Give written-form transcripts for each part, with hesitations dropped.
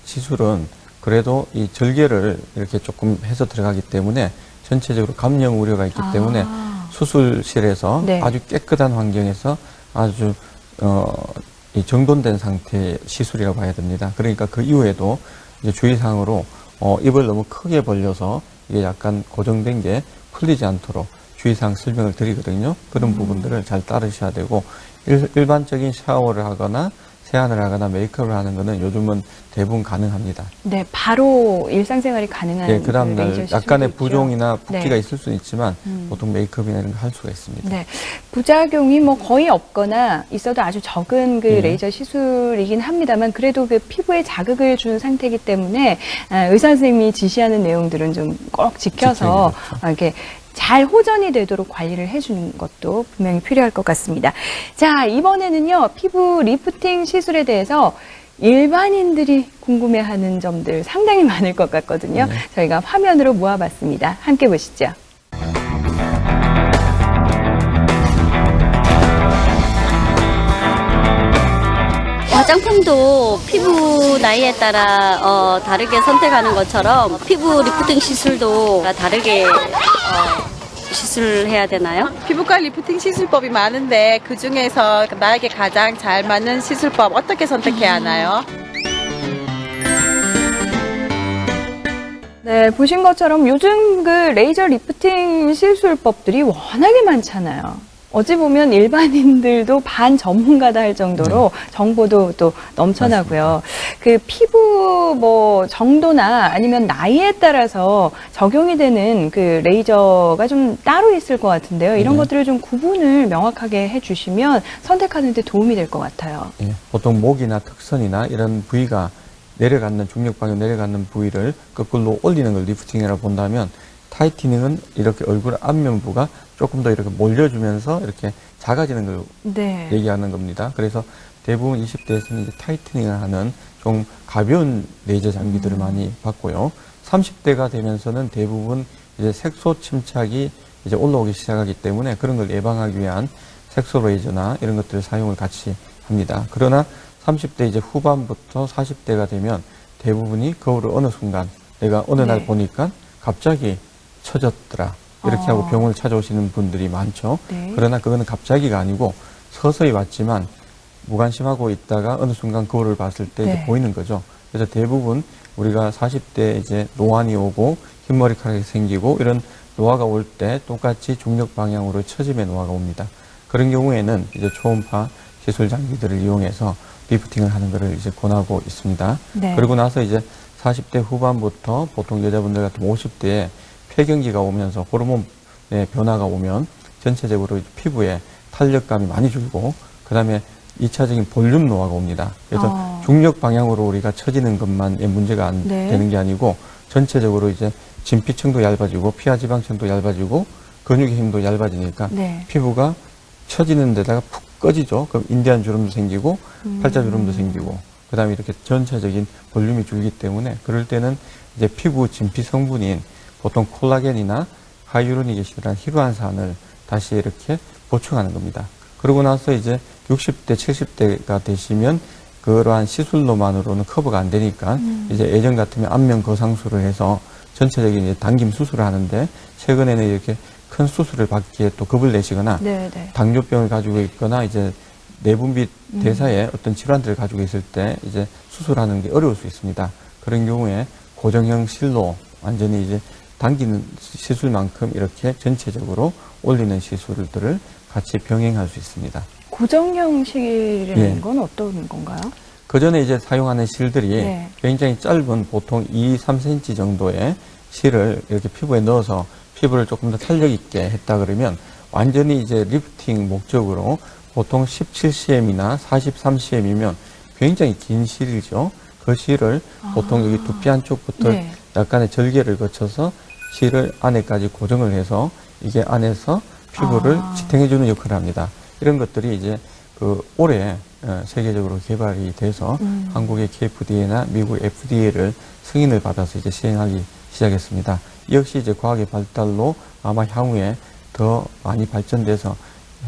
시술은 그래도 이 절개를 이렇게 조금 해서 들어가기 때문에 전체적으로 감염 우려가 있기 때문에 수술실에서 네. 아주 깨끗한 환경에서 아주 이 정돈된 상태의 시술이라고 봐야 됩니다. 그러니까 그 이후에도 이제 주의사항으로 입을 너무 크게 벌려서 이게 약간 고정된 게 풀리지 않도록 주의사항 설명을 드리거든요. 그런 부분들을 잘 따르셔야 되고 일반적인 샤워를 하거나 세안을 하거나 메이크업을 하는 거는 요즘은 대부분 가능합니다. 네, 바로 일상생활이 가능한 예, 그 다음날 레이저 시술도 약간의 있죠. 부종이나 붓기가 네. 있을 수는 있지만 보통 메이크업이나 이런 거 할 수가 있습니다. 네, 부작용이 뭐 거의 없거나 있어도 아주 적은 그 예. 레이저 시술이긴 합니다만 그래도 그 피부에 자극을 준 상태이기 때문에 의사 선생님이 지시하는 내용들은 좀 꼭 지켜서 지켜야겠죠. 이렇게 잘 호전이 되도록 관리를 해주는 것도 분명히 필요할 것 같습니다. 자, 이번에는요, 피부 리프팅 시술에 대해서 일반인들이 궁금해하는 점들 상당히 많을 것 같거든요. 네. 저희가 화면으로 모아봤습니다. 함께 보시죠. 화장품도 피부 나이에 따라 다르게 선택하는 것처럼 피부 리프팅 시술도 다르게 시술해야 되나요? 피부과 리프팅 시술법이 많은데 그 중에서 나에게 가장 잘 맞는 시술법 어떻게 선택해야 하나요? 네, 보신 것처럼 요즘 그 레이저 리프팅 시술법들이 워낙에 많잖아요. 어찌 보면 일반인들도 반 전문가다 할 정도로 정보도 또 넘쳐나고요. 그 피부 뭐 정도나 아니면 나이에 따라서 적용이 되는 그 레이저가 좀 따로 있을 것 같은데요. 이런 네. 것들을 좀 구분을 명확하게 해주시면 선택하는 데 도움이 될 것 같아요. 예, 보통 목이나 턱선이나 이런 부위가 내려가는 중력 방향 내려가는 부위를 거꾸로 올리는 걸 리프팅이라고 본다면 타이트닝은 이렇게 얼굴 앞면부가 조금 더 이렇게 몰려주면서 이렇게 작아지는 걸 네. 얘기하는 겁니다. 그래서 대부분 20대에서는 이제 타이트닝을 하는 좀 가벼운 레이저 장비들을 많이 받고요. 30대가 되면서는 대부분 이제 색소 침착이 이제 올라오기 시작하기 때문에 그런 걸 예방하기 위한 색소 레이저나 이런 것들을 사용을 같이 합니다. 그러나 30대 이제 후반부터 40대가 되면 대부분이 거울을 어느 순간 내가 어느 날 네. 보니까 갑자기 처졌더라. 이렇게 하고 병원을 찾아오시는 분들이 많죠. 네. 그러나 그거는 갑자기가 아니고 서서히 왔지만 무관심하고 있다가 어느 순간 거울을 봤을 때 이제 네. 보이는 거죠. 그래서 대부분 우리가 40대 이제 노안이 오고 흰머리카락이 생기고 이런 노화가 올 때 똑같이 중력 방향으로 처짐의 노화가 옵니다. 그런 경우에는 이제 초음파 시술 장비들을 이용해서 리프팅을 하는 것을 이제 권하고 있습니다. 네. 그리고 나서 이제 40대 후반부터 보통 여자분들 같으면 50대에 폐경기가 오면서 호르몬의 변화가 오면 전체적으로 피부에 탄력감이 많이 줄고 그 다음에 2차적인 볼륨 노화가 옵니다. 그래서 중력 방향으로 우리가 처지는 것만의 문제가 안 네. 되는 게 아니고 전체적으로 이제 진피층도 얇아지고 피하지방층도 얇아지고 근육의 힘도 얇아지니까 네. 피부가 처지는 데다가 푹 꺼지죠. 그럼 인대한 주름도 생기고 팔자 주름도 생기고 그 다음에 이렇게 전체적인 볼륨이 줄기 때문에 그럴 때는 이제 피부 진피 성분인 보통 콜라겐이나 하이루로닉이시드라는 희루한산을 다시 이렇게 보충하는 겁니다. 그러고 나서 이제 60대, 70대가 되시면 그러한 시술로만으로는 커버가 안 되니까 이제 예전 같으면 안면 거상술을 해서 전체적인 이제 당김 수술을 하는데 최근에는 이렇게 큰 수술을 받기에 또 겁을 내시거나 네, 네. 당뇨병을 가지고 있거나 이제 내분비 대사에 어떤 질환들을 가지고 있을 때 이제 수술하는 게 어려울 수 있습니다. 그런 경우에 고정형 실로 완전히 이제 당기는 시술만큼 이렇게 전체적으로 올리는 시술들을 같이 병행할 수 있습니다. 고정형 실이라는 예. 건 어떤 건가요? 그 전에 이제 사용하는 실들이 네. 굉장히 짧은 보통 2, 3cm 정도의 실을 이렇게 피부에 넣어서 피부를 조금 더 탄력 있게 했다 그러면 완전히 이제 리프팅 목적으로 보통 17cm이나 43cm이면 굉장히 긴 실이죠. 그 실을 보통 여기 두피 한쪽부터 네. 약간의 절개를 거쳐서 실을 안에까지 고정을 해서 이게 안에서 피부를 지탱해주는 역할을 합니다. 이런 것들이 이제 그 올해 세계적으로 개발이 돼서 한국의 KFDA나 미국 FDA를 승인을 받아서 이제 시행하기 시작했습니다. 역시 이제 과학의 발달로 아마 향후에 더 많이 발전돼서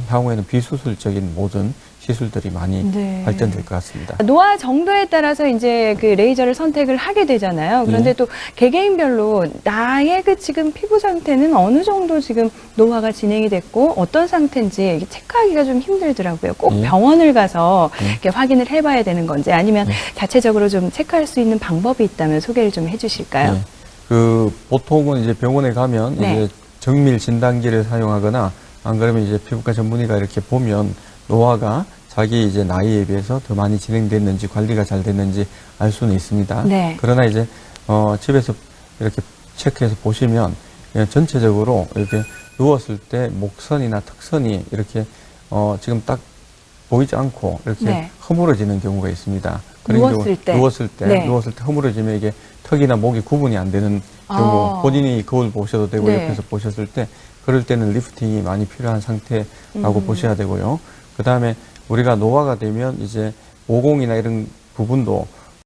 향후에는 비수술적인 모든 시술들이 많이 네. 발전될 것 같습니다. 노화 정도에 따라서 이제 그 레이저를 선택을 하게 되잖아요. 그런데 예. 또 개개인별로 나의 그 지금 피부 상태는 어느 정도 지금 노화가 진행이 됐고 어떤 상태인지 이게 체크하기가 좀 힘들더라고요. 꼭 예. 병원을 가서 예. 이렇게 확인을 해봐야 되는 건지 아니면 예. 자체적으로 좀 체크할 수 있는 방법이 있다면 소개를 좀 해주실까요? 예. 그 보통은 이제 병원에 가면 네. 이제 정밀 진단기를 사용하거나 안 그러면 이제 피부과 전문의가 이렇게 보면 노화가 자기 이제 나이에 비해서 더 많이 진행됐는지 관리가 잘 됐는지 알 수는 있습니다. 네. 그러나 이제 집에서 이렇게 체크해서 보시면 그냥 전체적으로 이렇게 누웠을 때 목선이나 턱선이 이렇게 지금 딱 보이지 않고 이렇게 네. 허물어지는 경우가 있습니다. 누웠을 때? 누웠을 때 네. 누웠을 때 허물어지면 이게 턱이나 목이 구분이 안 되는 경우 아. 본인이 거울 보셔도 되고 네. 옆에서 보셨을 때 그럴 때는 리프팅이 많이 필요한 상태라고 보셔야 되고요. 그 다음에 우리가 노화가 되면 이제 모공이나 이런 부분도